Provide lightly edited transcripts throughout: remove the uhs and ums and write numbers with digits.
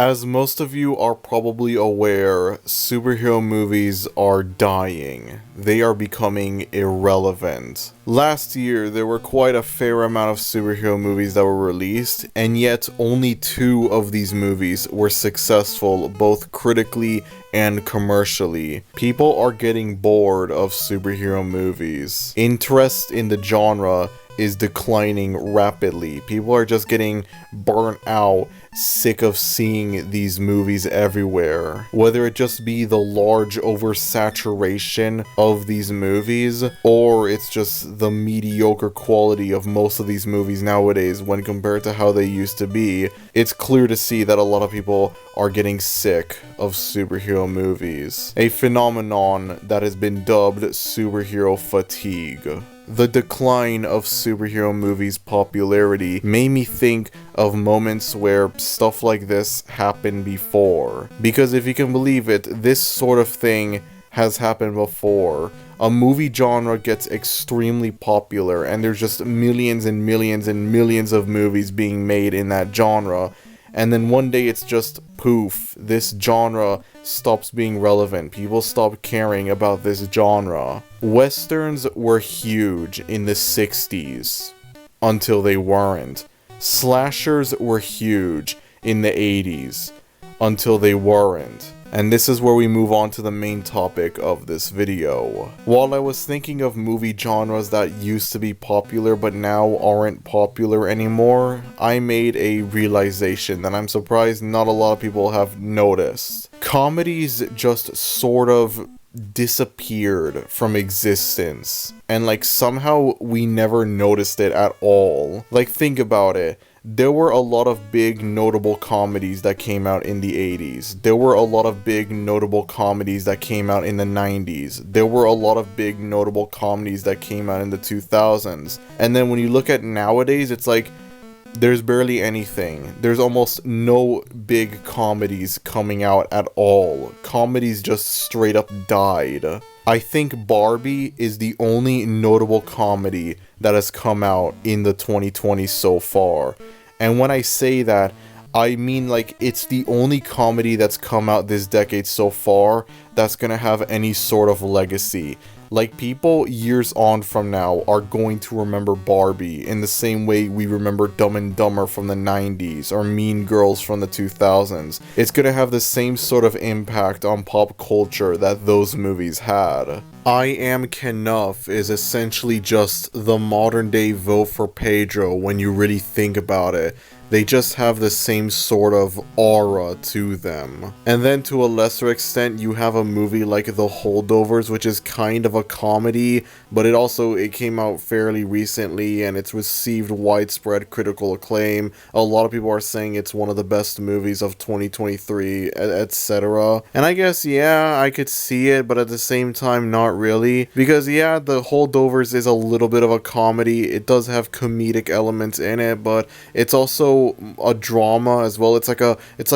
As most of you are probably aware, superhero movies are dying. They are becoming irrelevant. Last year, there were quite a fair amount of superhero movies that were released, and yet only 2 of these movies were successful both critically and commercially. People are getting bored of superhero movies. Interest in the genre is declining rapidly. People are just getting burnt out, sick of seeing these movies everywhere. Whether it just be the large oversaturation of these movies, or it's just the mediocre quality of most of these movies nowadays when compared to how they used to be, it's clear to see that a lot of people are getting sick of superhero movies. A phenomenon that has been dubbed superhero fatigue. The decline of superhero movies' popularity made me think of moments where stuff like this happened before. Because if you can believe it, this sort of thing has happened before. A movie genre gets extremely popular and there's just millions and millions and millions of movies being made in that genre. And then one day it's just poof, this genre stops being relevant. People stop caring about this genre. Westerns were huge in the 60s until they weren't. Slashers were huge in the 80s until they weren't. And this is where we move on to the main topic of this video. While I was thinking of movie genres that used to be popular but now aren't popular anymore, I made a realization that I'm surprised not a lot of people have noticed. Comedies just sort of disappeared from existence, and like somehow we never noticed it at all. Like, think about it. There were a lot of big notable comedies that came out in the 80s. There were a lot of big notable comedies that came out in the 90s. There were a lot of big notable comedies that came out in the 2000s. And then when you look at nowadays, it's like there's barely anything. There's almost no big comedies coming out at all. Comedies just straight up died. I think Barbie is the only notable comedy that has come out in the 2020s so far. And when I say that, I mean like it's the only comedy that's come out this decade so far that's gonna have any sort of legacy. Like, people years on from now are going to remember Barbie in the same way we remember Dumb and Dumber from the 90s or Mean Girls from the 2000s. It's gonna have the same sort of impact on pop culture that those movies had. I Am Kenough is essentially just the modern day Vote for Pedro when you really think about it. They just have the same sort of aura to them. And then to a lesser extent, you have a movie like The Holdovers, which is kind of a comedy, but it came out fairly recently and it's received widespread critical acclaim. A lot of people are saying it's one of the best movies of 2023, etc. And I guess, yeah, I could see it, but at the same time, not really. Because, yeah, The Holdovers is a little bit of a comedy. It does have comedic elements in it, but it's also a drama as well. It's like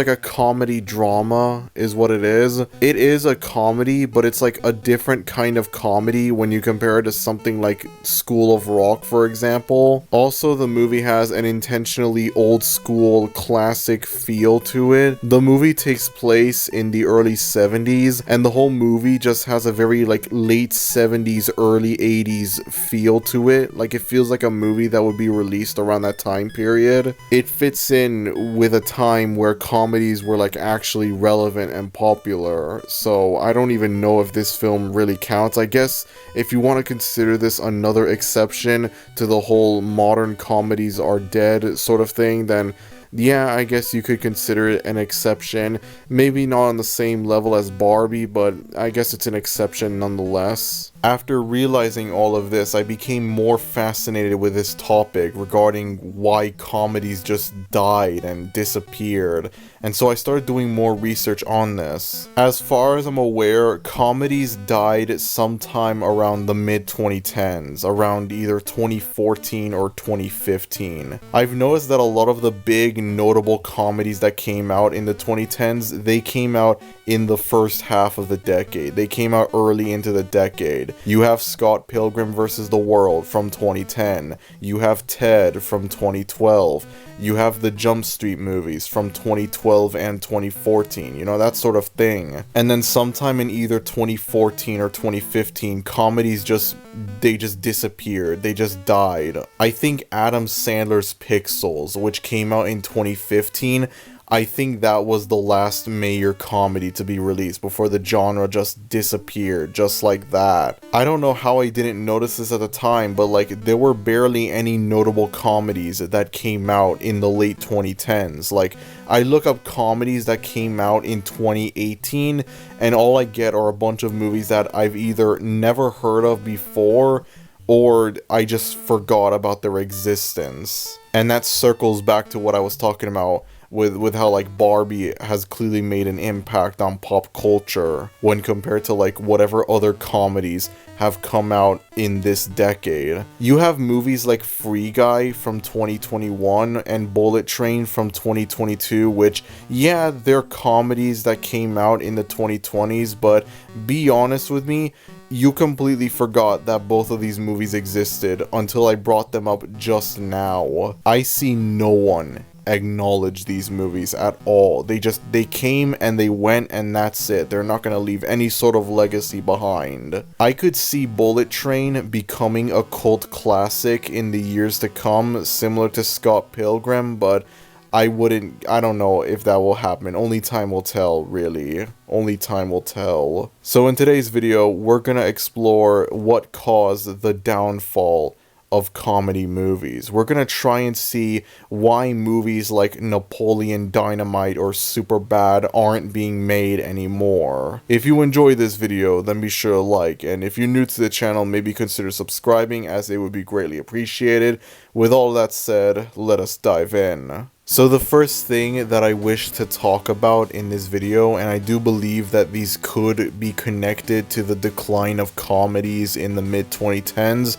a comedy drama is what it is. It is a comedy, but it's like a different kind of comedy when you compare it to something like School of Rock, for example. Also, the movie has an intentionally old school classic feel to it. The movie takes place in the early 70s, and the whole movie just has a very like late 70s, early 80s feel to it. Like, it feels like a movie that would be released around that time period. It fits in with a time where comedies were like actually relevant and popular, so I don't even know if this film really counts. I guess if you want to consider this another exception to the whole modern comedies are dead sort of thing, then yeah, I guess you could consider it an exception. Maybe not on the same level as Barbie, but I guess it's an exception nonetheless. After realizing all of this, I became more fascinated with this topic regarding why comedies just died and disappeared, and so I started doing more research on this. As far as I'm aware, comedies died sometime around the mid-2010s, around either 2014 or 2015. I've noticed that a lot of the big notable comedies that came out in the 2010s, they came out in the first half of the decade. They came out early into the decade. decade. You have Scott Pilgrim vs. the World from 2010. You have Ted from 2012. You have the Jump Street movies from 2012 and 2014, you know, that sort of thing. And then sometime in either 2014 or 2015, comedies just disappeared. They just died. I think Adam Sandler's Pixels, which came out in 2015, I think that was the last major comedy to be released before the genre just disappeared, just like that. I don't know how I didn't notice this at the time, but like there were barely any notable comedies that came out in the late 2010s. Like I look up comedies that came out in 2018 and all I get are a bunch of movies that I've either never heard of before or I just forgot about their existence. And that circles back to what I was talking about with how like Barbie has clearly made an impact on pop culture when compared to like whatever other comedies have come out in this decade. You have movies like Free Guy from 2021 and Bullet Train from 2022, which, yeah, they're comedies that came out in the 2020s, but be honest with me, you completely forgot that both of these movies existed until I brought them up just now. I see no one acknowledge these movies at all. They came and they went and that's it. They're not gonna leave any sort of legacy behind. I could see Bullet Train becoming a cult classic in the years to come, similar to Scott Pilgrim, but I don't know if that will happen. Only time will tell, really. Only time will tell. So in today's video, we're gonna explore what caused the downfall of comedy movies. We're gonna try and see why movies like Napoleon Dynamite or Superbad aren't being made anymore. If you enjoyed this video, then be sure to like, and if you're new to the channel, maybe consider subscribing, as it would be greatly appreciated. With all that said, let us dive in. So the first thing that I wish to talk about in this video, and I do believe that these could be connected to the decline of comedies in the mid-2010s,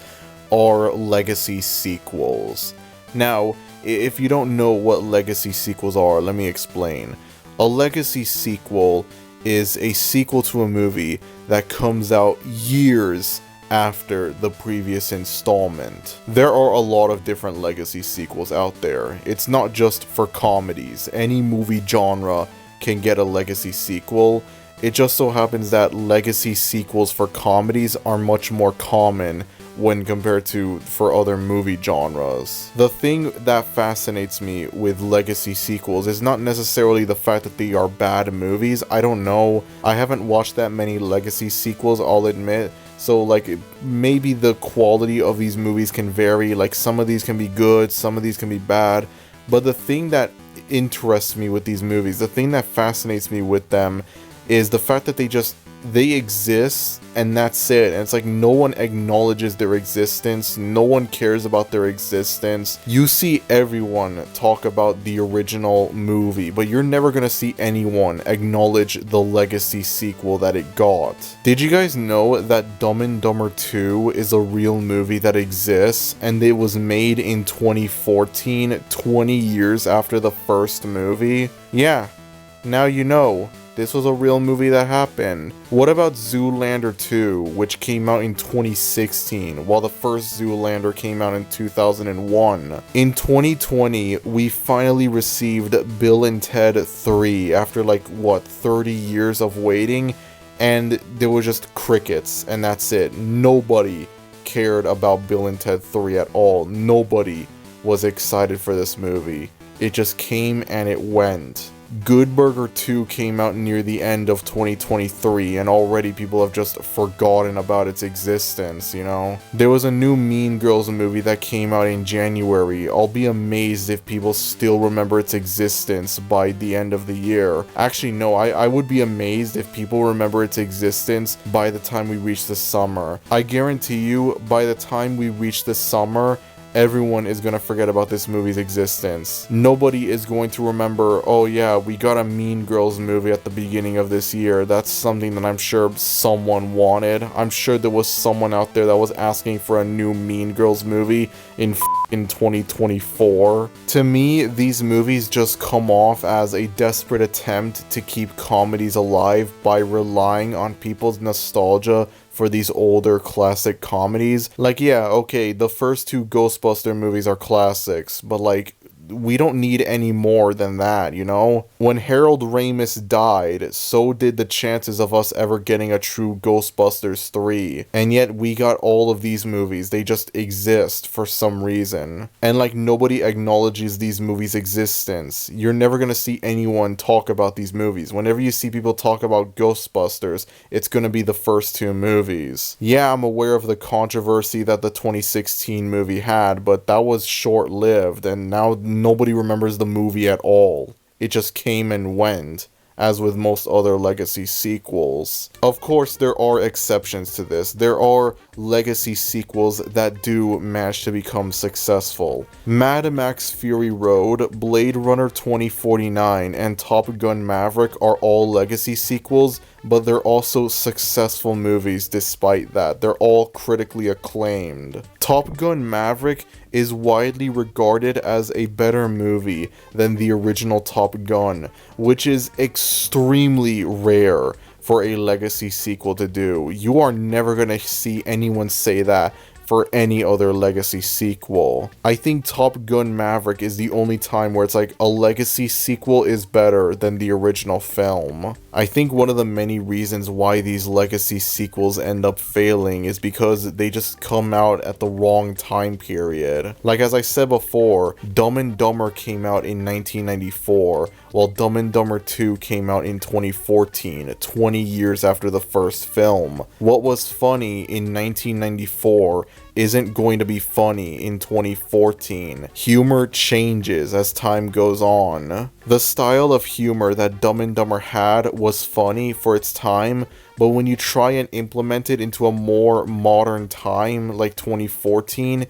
are legacy sequels. Now, if you don't know what legacy sequels are, let me explain. A legacy sequel is a sequel to a movie that comes out years after the previous installment. There are a lot of different legacy sequels out there. It's not just for comedies. Any movie genre can get a legacy sequel. It just so happens that legacy sequels for comedies are much more common when compared to for other movie genres. The thing that fascinates me with legacy sequels is not necessarily the fact that they are bad movies. I don't know. I haven't watched that many legacy sequels, I'll admit. So like maybe the quality of these movies can vary. Like some of these can be good, some of these can be bad. But the thing that interests me with these movies, the thing that fascinates me with them, is the fact that they exist and that's it. And it's like no one acknowledges their existence. No one cares about their existence. You see everyone talk about the original movie, but you're never gonna see anyone acknowledge the legacy sequel that it got. Did you guys know that Dumb and Dumber 2 is a real movie that exists and it was made in 2014, 20 years after the first movie? Yeah, now you know. This was a real movie that happened. What about Zoolander 2, which came out in 2016, while the first Zoolander came out in 2001? In 2020, we finally received Bill and Ted 3 after like, what, 30 years of waiting? And there was just crickets, and that's it. Nobody cared about Bill and Ted 3 at all. Nobody was excited for this movie. It just came and it went. Good Burger 2 came out near the end of 2023 and already people have just forgotten about its existence, you know? There was a new Mean Girls movie that came out in January. I'll be amazed if people still remember its existence by the end of the year. Actually, no, I would be amazed if people remember its existence by the time we reach the summer. I guarantee you, by the time we reach the summer, everyone is gonna forget about this movie's existence. Nobody is going to remember, oh yeah, we got a Mean Girls movie at the beginning of this year. That's something that I'm sure someone wanted. I'm sure there was someone out there that was asking for a new Mean Girls movie in 2024. To me, these movies just come off as a desperate attempt to keep comedies alive by relying on people's nostalgia for these older classic comedies. Like, yeah, okay, the first two Ghostbuster movies are classics, but like, we don't need any more than that, you know? When Harold Ramis died, so did the chances of us ever getting a true Ghostbusters 3. And yet we got all of these movies. They just exist for some reason. And like, nobody acknowledges these movies' existence. You're never gonna see anyone talk about these movies. Whenever you see people talk about Ghostbusters, it's gonna be the first two movies. Yeah, I'm aware of the controversy that the 2016 movie had, but that was short-lived, and now nobody remembers the movie at all. It just came and went, as with most other legacy sequels. Of course, there are exceptions to this. There are legacy sequels that do manage to become successful. Mad Max Fury Road, Blade Runner 2049, and Top Gun Maverick are all legacy sequels, but they're also successful movies despite that. They're all critically acclaimed. Top Gun Maverick is widely regarded as a better movie than the original Top Gun, which is extremely rare for a legacy sequel to do. You are never gonna see anyone say that for any other legacy sequel. I think Top Gun Maverick is the only time where it's like a legacy sequel is better than the original film. I think one of the many reasons why these legacy sequels end up failing is because they just come out at the wrong time period. Like, as I said before, Dumb and Dumber came out in 1994, while Dumb and Dumber 2 came out in 2014, 20 years after the first film. What was funny in 1994 isn't going to be funny in 2014. Humor changes as time goes on. The style of humor that Dumb and Dumber had was funny for its time, but when you try and implement it into a more modern time, like 2014,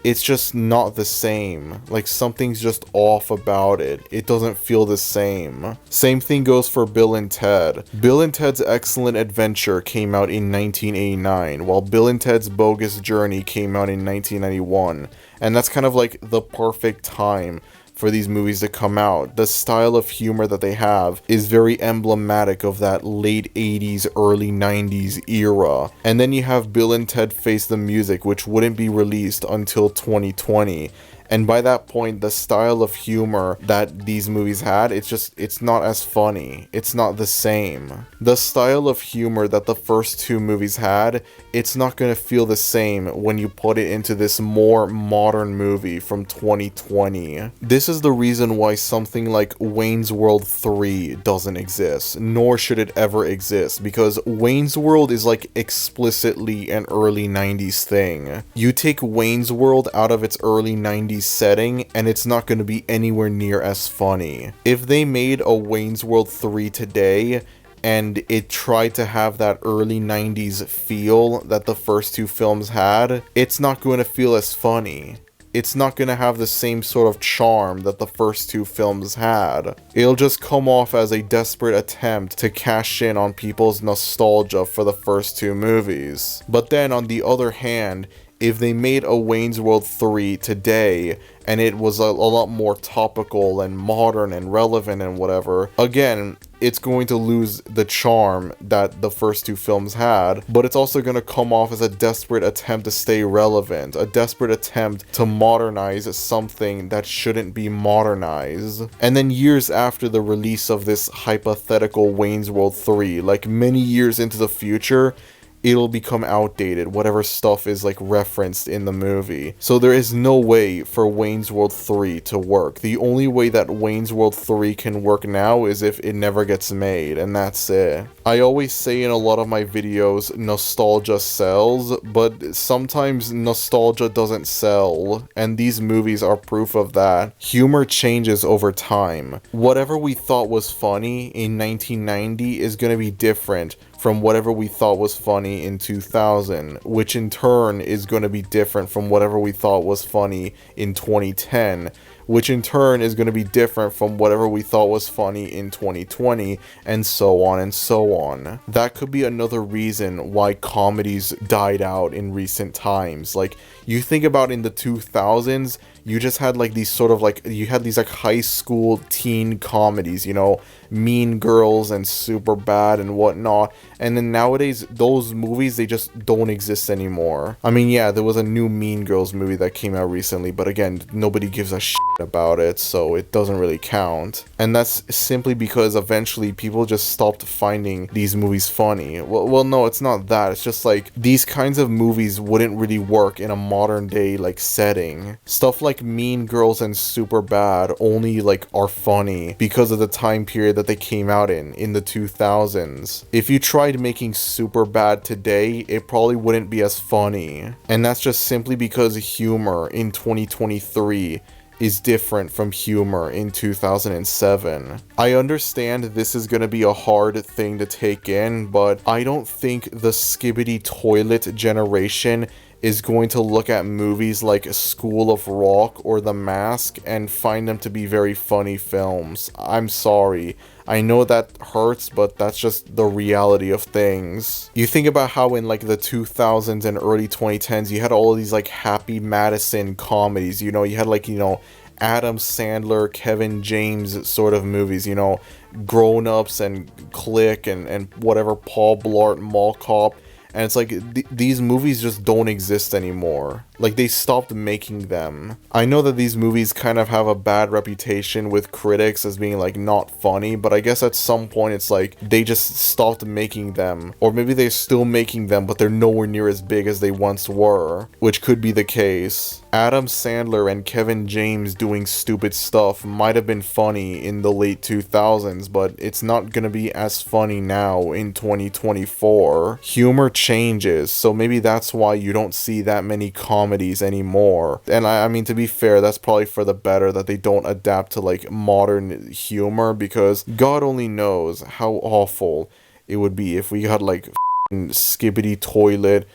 it's just not the same. Like, something's just off about it. It doesn't feel the same. Same thing goes for Bill and Ted. Bill and Ted's Excellent Adventure came out in 1989, while Bill and Ted's Bogus Journey came out in 1991. And that's kind of like the perfect time for these movies to come out. The style of humor that they have is very emblematic of that late 80s, early 90s era. And then you have Bill and Ted Face the Music, which wouldn't be released until 2020. And by that point, the style of humor that these movies had, it's not as funny. It's not the same. The style of humor that the first two movies had, it's not going to feel the same when you put it into this more modern movie from 2020. This is the reason why something like Wayne's World 3 doesn't exist, nor should it ever exist, because Wayne's World is like explicitly an early 90s thing. You take Wayne's World out of its early 90s setting, and it's not going to be anywhere near as funny. If they made a Wayne's World 3 today, and it tried to have that early 90s feel that the first two films had, it's not going to feel as funny. It's not going to have the same sort of charm that the first two films had. It'll just come off as a desperate attempt to cash in on people's nostalgia for the first two movies. But then on the other hand, if they made a Wayne's World 3 today, and it was a lot more topical and modern and relevant and whatever, again, it's going to lose the charm that the first two films had, but it's also going to come off as a desperate attempt to stay relevant, a desperate attempt to modernize something that shouldn't be modernized. And then years after the release of this hypothetical Wayne's World 3, like many years into the future, it'll become outdated, whatever stuff is like referenced in the movie. So there is no way for Wayne's World 3 to work. The only way that Wayne's World 3 can work now is if it never gets made, and that's it. I always say in a lot of my videos, nostalgia sells, but sometimes nostalgia doesn't sell, and these movies are proof of that. Humor changes over time. Whatever we thought was funny in 1990 is going to be different from whatever we thought was funny in 2000, which in turn is going to be different from whatever we thought was funny in 2010, which in turn is going to be different from whatever we thought was funny in 2020, and so on and so on. That could be another reason why comedies died out in recent times. Like, you think about in the 2000s, you just had like these sort of like, you had these like high school teen comedies, you know, Mean Girls and Superbad and whatnot. And then nowadays, those movies, they just don't exist anymore. I mean, yeah, there was a new Mean Girls movie that came out recently, but again, nobody gives a shit about it, so it doesn't really count. And that's simply because eventually people just stopped finding these movies funny. Well, no, it's not that. It's just like these kinds of movies wouldn't really work in a modern day like setting. Stuff like Mean Girls and Superbad only like are funny because of the time period that they came out in the 2000s. If you tried making Superbad today, it probably wouldn't be as funny. And that's just simply because humor in 2023 is different from humor in 2007. I understand this is gonna be a hard thing to take in, but I don't think the skibbity toilet generation is going to look at movies like School of Rock or The Mask and find them to be very funny films. I'm sorry. I know that hurts, but that's just the reality of things. You think about how in like the 2000s and early 2010s, you had all of these like Happy Madison comedies, you know, you had like, you know, Adam Sandler, Kevin James sort of movies, you know, Grown Ups and Click and whatever, Paul Blart Mall Cop. And it's like, these movies just don't exist anymore. Like, they stopped making them. I know that these movies kind of have a bad reputation with critics as being, like, not funny, but I guess at some point it's like, they just stopped making them. Or maybe they're still making them, but they're nowhere near as big as they once were. Which could be the case. Adam Sandler and Kevin James doing stupid stuff might have been funny in the late 2000s, but it's not gonna be as funny now in 2024. Humor changes, so maybe that's why you don't see that many comedies anymore. And I mean, to be fair, that's probably for the better that they don't adapt to like modern humor, because God only knows how awful it would be if we had like skibbity toilet,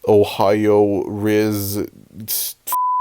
Ohio Riz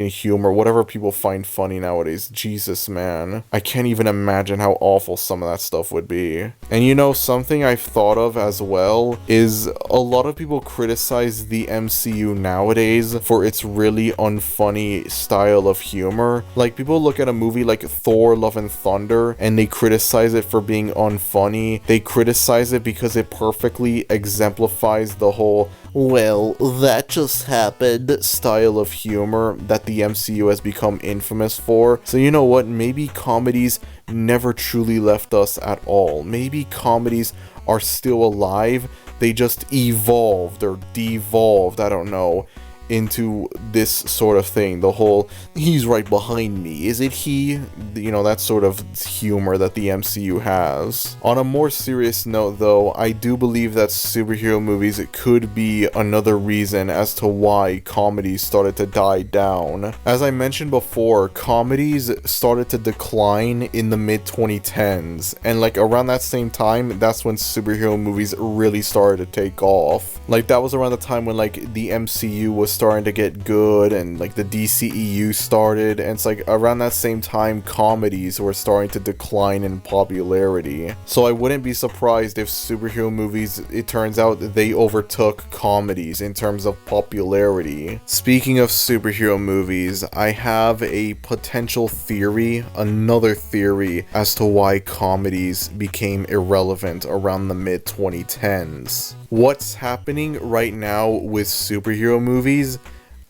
humor, whatever people find funny nowadays. Jesus, man. I can't even imagine how awful some of that stuff would be. And you know, something I've thought of as well is a lot of people criticize the MCU nowadays for its really unfunny style of humor. Like, people look at a movie like Thor: Love and Thunder and they criticize it for being unfunny. They criticize it because it perfectly exemplifies the whole, well, that just happened style of humor that the MCU has become infamous for. So you know what, maybe comedies never truly left us at all. Maybe comedies are still alive, they just evolved or devolved, I don't know, into this sort of thing. The whole, he's right behind me, is it he? You know, that sort of humor that the MCU has. On a more serious note though, I do believe that superhero movies could be another reason as to why comedies started to die down. As I mentioned before, comedies started to decline in the mid-2010s, and like around that same time, that's when superhero movies really started to take off. Like, that was around the time when like the MCU was starting to get good and like the DCEU started, and it's like around that same time comedies were starting to decline in popularity. So I wouldn't be surprised if superhero movies, it turns out they overtook comedies in terms of popularity. Speaking of superhero movies, I have a potential theory, another theory as to why comedies became irrelevant around the mid-2010s. What's happening right now with superhero movies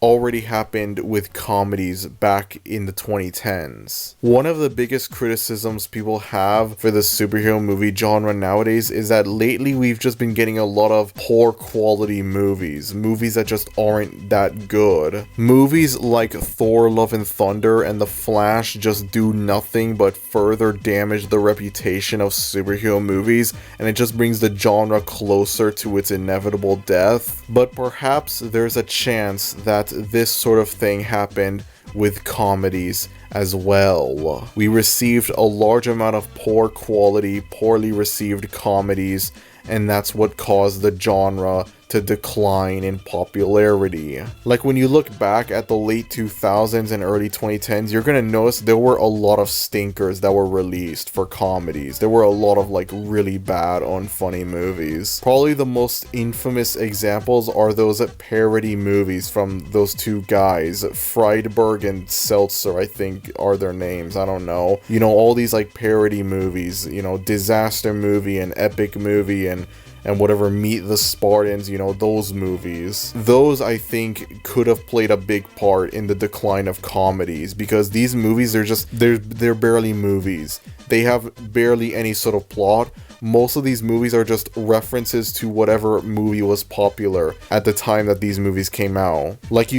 already happened with comedies back in the 2010s. One of the biggest criticisms people have for the superhero movie genre nowadays is that lately we've just been getting a lot of poor quality movies that just aren't that good. Movies like Thor: Love and Thunder and The Flash just do nothing but further damage the reputation of superhero movies, and it just brings the genre closer to its inevitable death. But perhaps there's a chance that this sort of thing happened with comedies as well. We received a large amount of poor quality, poorly received comedies, and that's what caused the genre to decline in popularity. Like when you look back at the late 2000s and early 2010s, you're gonna notice there were a lot of stinkers that were released for comedies. There were a lot of like really bad, unfunny movies. Probably the most infamous examples are those parody movies from those two guys, Friedberg and Seltzer, I think are their names, I don't know. You know, all these like parody movies, you know, Disaster Movie and Epic Movie and whatever, Meet the Spartans, you know, those movies. Those, I think, could have played a big part in the decline of comedies, because these movies, they're barely movies. They have barely any sort of plot. Most of these movies are just references to whatever movie was popular at the time that these movies came out. Like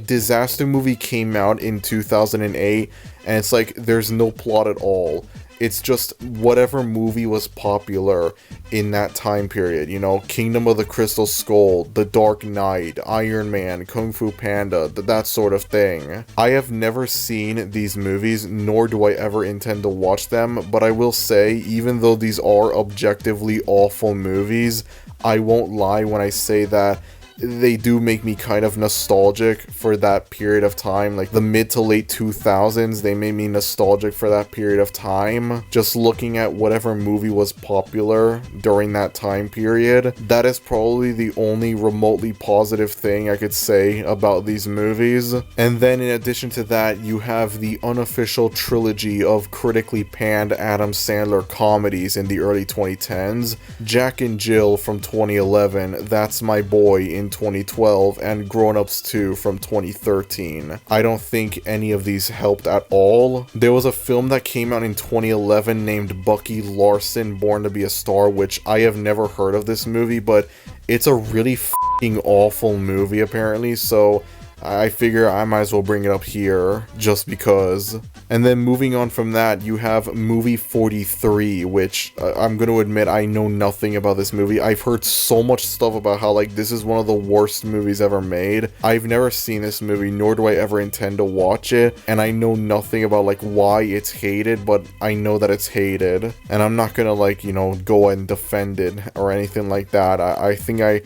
Disaster Movie came out in 2008, and it's like, there's no plot at all. It's just whatever movie was popular in that time period, you know, Kingdom of the Crystal Skull, The Dark Knight, Iron Man, Kung Fu Panda, that sort of thing. I have never seen these movies, nor do I ever intend to watch them, but I will say, even though these are objectively awful movies, I won't lie when I say that they do make me kind of nostalgic for that period of time. Like the mid to late 2000s, they made me nostalgic for that period of time. Just looking at whatever movie was popular during that time period, that is probably the only remotely positive thing I could say about these movies. And then in addition to that, you have the unofficial trilogy of critically panned Adam Sandler comedies in the early 2010s. Jack and Jill from 2011, That's My Boy in 2012, and Grown Ups 2 from 2013. I don't think any of these helped at all. There was a film that came out in 2011 named Bucky Larson Born to Be a Star, which I have never heard of this movie, but it's a really f***ing awful movie apparently, so I figure I might as well bring it up here, just because. And then moving on from that, you have Movie 43, which I'm going to admit I know nothing about this movie. I've heard so much stuff about how, like, this is one of the worst movies ever made. I've never seen this movie, nor do I ever intend to watch it, and I know nothing about, like, why it's hated, but I know that it's hated. And I'm not gonna, like, you know, go and defend it or anything like that. I think I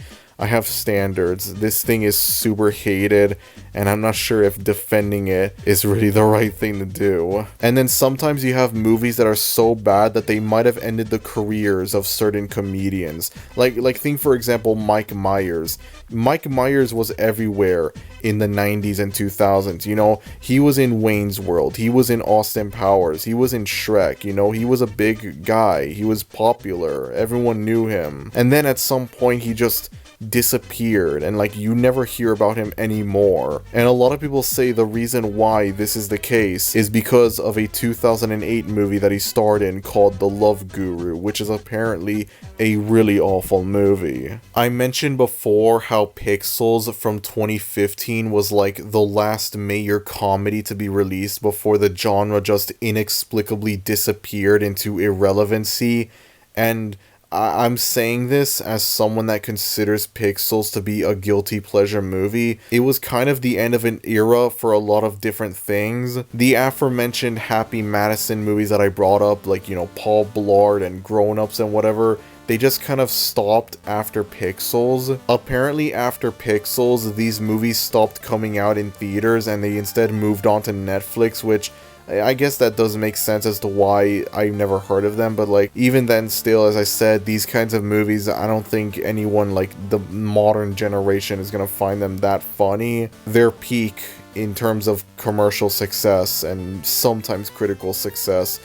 have standards. This thing is super hated, and I'm not sure if defending it is really the right thing to do. And then sometimes you have movies that are so bad that they might have ended the careers of certain comedians. Like think for example Mike Myers. Mike Myers was everywhere in the 90s and 2000s, you know, he was in Wayne's World, he was in Austin Powers, he was in Shrek, you know, he was a big guy, he was popular, everyone knew him. And then at some point he just disappeared, and like you never hear about him anymore. And a lot of people say the reason why this is the case is because of a 2008 movie that he starred in called The Love Guru, which is apparently a really awful movie. I mentioned before how Pixels from 2015 was like the last major comedy to be released before the genre just inexplicably disappeared into irrelevancy, and I'm saying this as someone that considers Pixels to be a guilty pleasure movie. It was kind of the end of an era for a lot of different things. The aforementioned Happy Madison movies that I brought up, like, you know, Paul Blart and Grown Ups and whatever, they just kind of stopped after Pixels. Apparently after Pixels, these movies stopped coming out in theaters and they instead moved on to Netflix, which I guess that does make sense as to why I've never heard of them, but like, even then still, as I said, these kinds of movies, I don't think anyone like the modern generation is gonna find them that funny. Their peak in terms of commercial success and sometimes critical success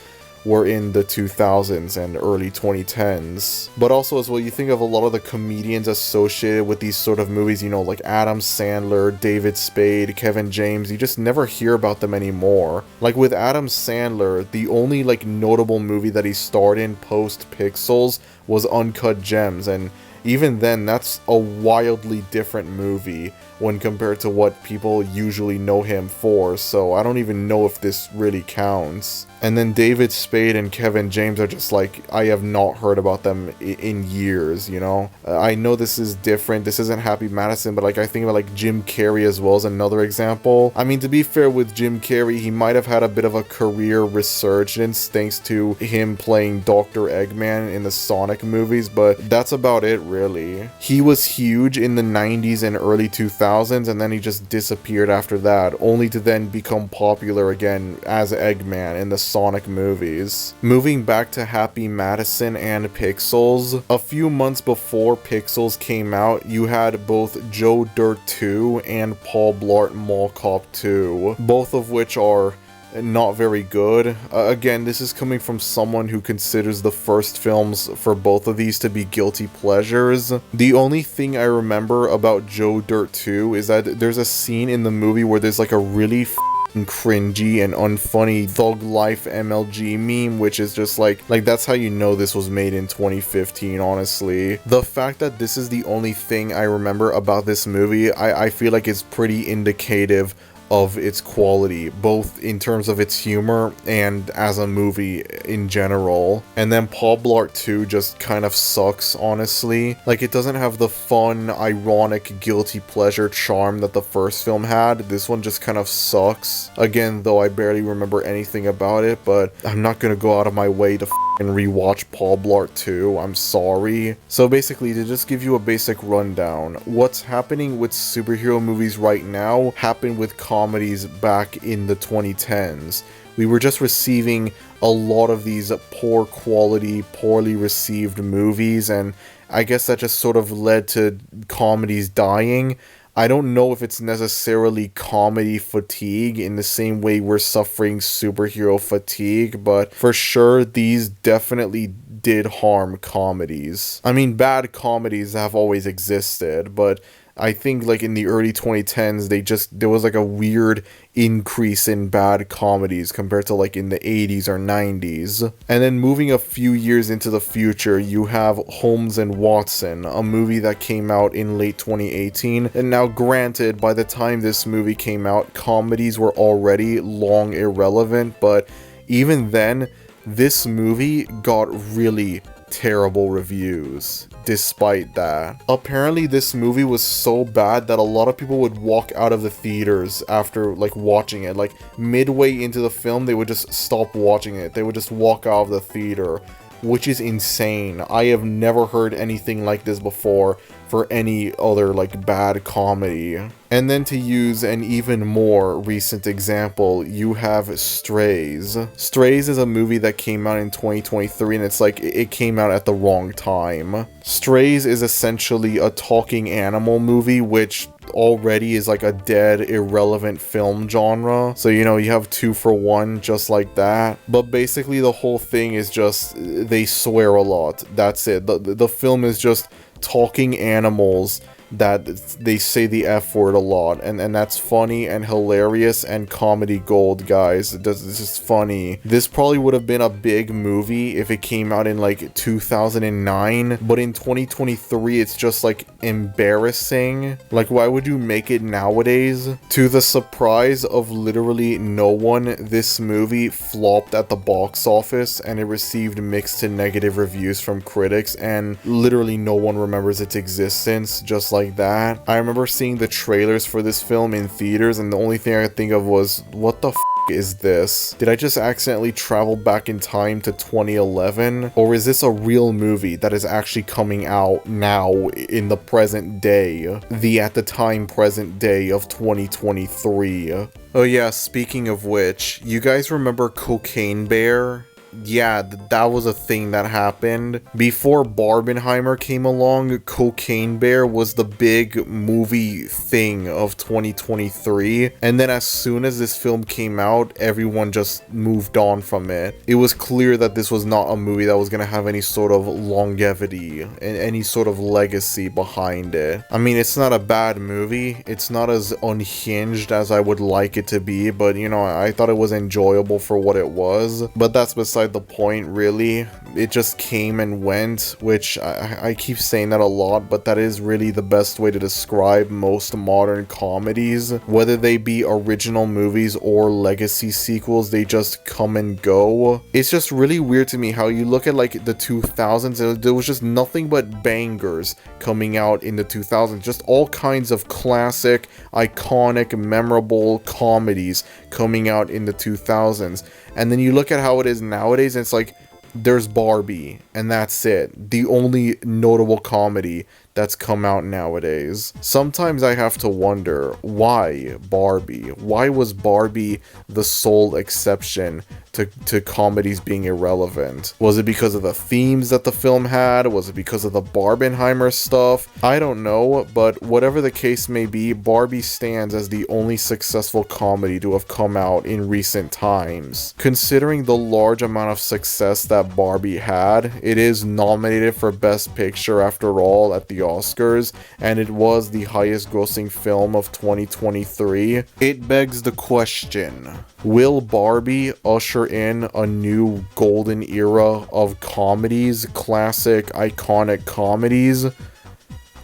were in the 2000s and early 2010s. But also as well, you think of a lot of the comedians associated with these sort of movies, you know, like Adam Sandler, David Spade, Kevin James, you just never hear about them anymore. Like with Adam Sandler, the only like notable movie that he starred in post Pixels was Uncut Gems, and even then, that's a wildly different movie when compared to what people usually know him for, so I don't even know if this really counts. And then David Spade and Kevin James are just like, I have not heard about them in years, you know? I know this is different, this isn't Happy Madison, but like I think about like Jim Carrey as well as another example. I mean, to be fair with Jim Carrey, he might have had a bit of a career resurgence thanks to him playing Dr. Eggman in the Sonic Sonic movies, but that's about it really. He was huge in the 90s and early 2000s, and then he just disappeared after that, only to then become popular again as Eggman in the Sonic movies. Moving back to Happy Madison and Pixels, a few months before Pixels came out, you had both Joe Dirt 2 and Paul Blart Mall Cop 2, both of which are not very good. Again, this is coming from someone who considers the first films for both of these to be guilty pleasures. The only thing I remember about Joe Dirt 2 is that there's a scene in the movie where there's like a really cringy and unfunny Thug Life MLG meme, which is just like that's how you know this was made in 2015, honestly. The fact that this is the only thing I remember about this movie, I feel like it's pretty indicative of its quality, both in terms of its humor and as a movie in general. And then Paul Blart 2 just kind of sucks, honestly. Like, it doesn't have the fun, ironic, guilty pleasure charm that the first film had. This one just kind of sucks. Again, though I barely remember anything about it, but I'm not gonna go out of my way to and rewatch Paul Blart 2, I'm sorry. So basically, to just give you a basic rundown, what's happening with superhero movies right now happened with comedies back in the 2010s. We were just receiving a lot of these poor quality, poorly received movies, and I guess that just sort of led to comedies dying. I don't know if it's necessarily comedy fatigue in the same way we're suffering superhero fatigue, but for sure these definitely did harm comedies. I mean, bad comedies have always existed, but I think like in the early 2010s, there was like a weird increase in bad comedies compared to like in the 80s or 90s. And then moving a few years into the future, you have Holmes and Watson, a movie that came out in late 2018. And now granted, by the time this movie came out, comedies were already long irrelevant, but even then, this movie got really terrible reviews despite that. Apparently this movie was so bad that a lot of people would walk out of the theaters after like watching it. Like midway into the film, they would just stop watching it. They would just walk out of the theater, which is insane. I have never heard anything like this before for any other like bad comedy. And then to use an even more recent example, you have Strays. Strays is a movie that came out in 2023, and it's like it came out at the wrong time. Strays is essentially a talking animal movie, which already is like a dead, irrelevant film genre. So, you know, you have 2 for 1 just like that. But basically the whole thing is just, they swear a lot. That's it. The film is just talking animals that they say the F word a lot, and that's funny and hilarious and comedy gold, guys. It's just funny. This probably would have been a big movie if it came out in like 2009, but in 2023 it's just like embarrassing. Like, why would you make it nowadays? To the surprise of literally no one, this movie flopped at the box office and it received mixed to negative reviews from critics, and literally no one remembers its existence, just like that. I remember seeing the trailers for this film in theaters, and the only thing I could think of was, what the f is this? Did I just accidentally travel back in time to 2011? Or is this a real movie that is actually coming out now in the present day? The at the time present day of 2023. Oh yeah, speaking of which, you guys remember Cocaine Bear? Yeah, that was a thing that happened. Before Barbenheimer came along, Cocaine Bear was the big movie thing of 2023. And then as soon as this film came out, everyone just moved on from it. It was clear that this was not a movie that was going to have any sort of longevity and any sort of legacy behind it. I mean, it's not a bad movie. It's not as unhinged as I would like it to be, but you know, I thought it was enjoyable for what it was. But that's beside the point, really. It just came and went, which I keep saying that a lot, but that is really the best way to describe most modern comedies. Whether they be original movies or legacy sequels, they just come and go. It's just really weird to me how you look at like the 2000s, there was just nothing but bangers coming out in the 2000s. Just all kinds of classic, iconic, memorable comedies coming out in the 2000s. And then you look at how it is nowadays, and it's like, There's Barbie, and that's it. The only notable comedy that's come out nowadays. Sometimes I have to wonder, why Barbie? Why was Barbie the sole exception to comedies being irrelevant? Was it because of the themes that the film had? Was it because of the Barbenheimer stuff? I don't know, but whatever the case may be, Barbie stands as the only successful comedy to have come out in recent times. Considering the large amount of success that Barbie had, it is nominated for Best Picture after all at the Oscars, and it was the highest grossing film of 2023. It begs the question, will Barbie usher in a new golden era of comedies, classic, iconic comedies?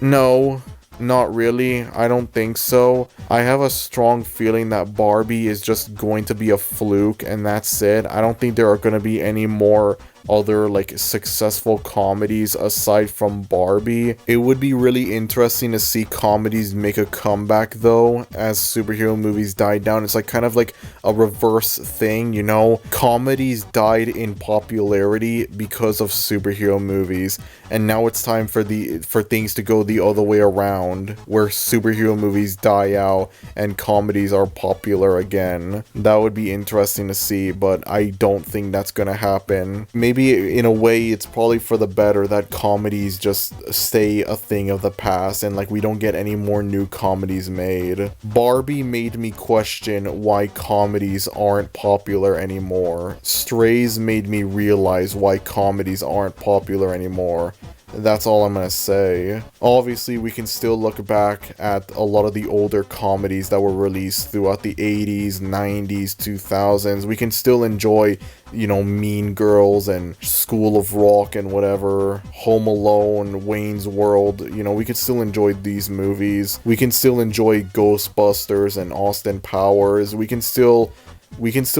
No, not really. I don't think so. I have a strong feeling that Barbie is just going to be a fluke, and that's it. I don't think there are going to be any more other like successful comedies aside from Barbie. It would be really interesting to see comedies make a comeback though as superhero movies die down. It's like kind of like a reverse thing, you know? Comedies died in popularity because of superhero movies, and now it's time for things to go the other way around, where superhero movies die out and comedies are popular again. That would be interesting to see, but I don't think that's gonna happen. Maybe in a way it's probably for the better that comedies just stay a thing of the past and like we don't get any more new comedies made. Barbie made me question why comedies aren't popular anymore. Strays made me realize why comedies aren't popular anymore. That's all I'm gonna say. Obviously, we can still look back at a lot of the older comedies that were released throughout the 80s, 90s, 2000s. We can still enjoy, you know, Mean Girls and School of Rock and whatever, Home Alone, Wayne's World. You know, we can still enjoy these movies. We can still enjoy Ghostbusters and Austin Powers. We can still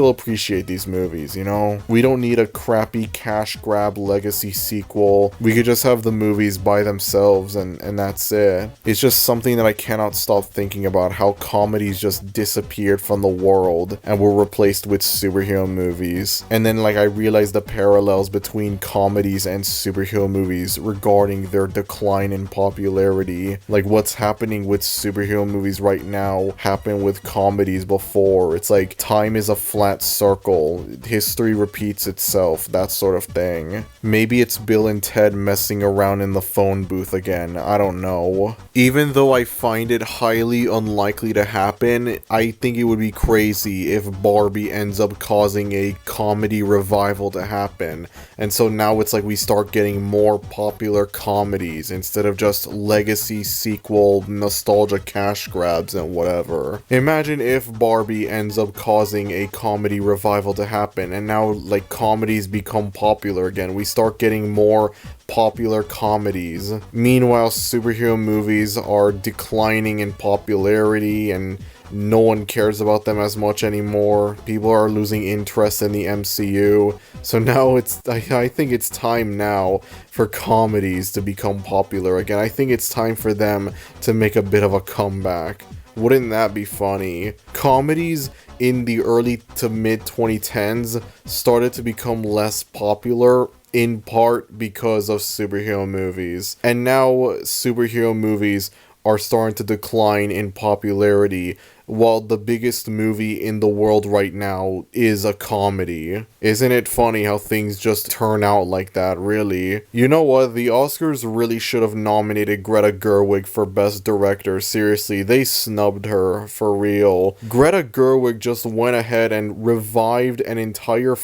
appreciate these movies, you know? We don't need a crappy cash grab legacy sequel. We could just have the movies by themselves and that's it. It's just something that I cannot stop thinking about, how comedies just disappeared from the world and were replaced with superhero movies. And then like I realized the parallels between comedies and superhero movies regarding their decline in popularity. Like what's happening with superhero movies right now happened with comedies before. It's like time is a flat circle, history repeats itself, that sort of thing. Maybe it's Bill and Ted messing around in the phone booth again, I don't know. Even though I find it highly unlikely to happen, I think it would be crazy if Barbie ends up causing a comedy revival to happen. And so now it's like we start getting more popular comedies instead of just legacy sequel nostalgia cash grabs and whatever. Imagine if Barbie ends up causing a comedy revival to happen and now like comedies become popular again. We start getting more popular comedies. Meanwhile, superhero movies are declining in popularity and no one cares about them as much anymore. People are losing interest in the MCU. So now I think it's time now for comedies to become popular again. I think it's time for them to make a bit of a comeback. Wouldn't that be funny? Comedies in the early to mid 2010s started to become less popular, in part because of superhero movies. And now superhero movies are starting to decline in popularity, while the biggest movie in the world right now is a comedy. Isn't it funny how things just turn out like that, really? You know what? The Oscars really should have nominated Greta Gerwig for Best Director. Seriously, they snubbed her, for real. Greta Gerwig just went ahead and revived an entire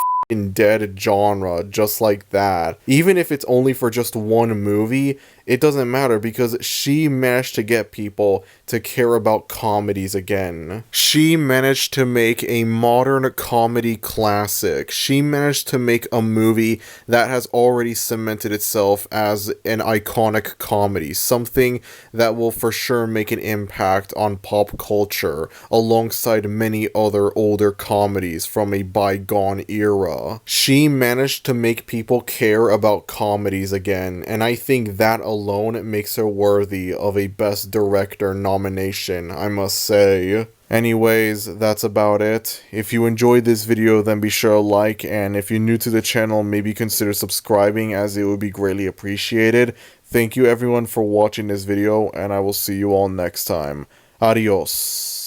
dead genre just like that. Even if it's only for just one movie, it doesn't matter because she managed to get people to care about comedies again. She managed to make a modern comedy classic. She managed to make a movie that has already cemented itself as an iconic comedy, something that will for sure make an impact on pop culture alongside many other older comedies from a bygone era. era. She managed to make people care about comedies again, and I think that alone makes her worthy of a Best Director nomination, I must say. Anyways, that's about it. If you enjoyed this video, then be sure to like, and if you're new to the channel, maybe consider subscribing, as it would be greatly appreciated. Thank you everyone for watching this video, and I will see you all next time. Adios.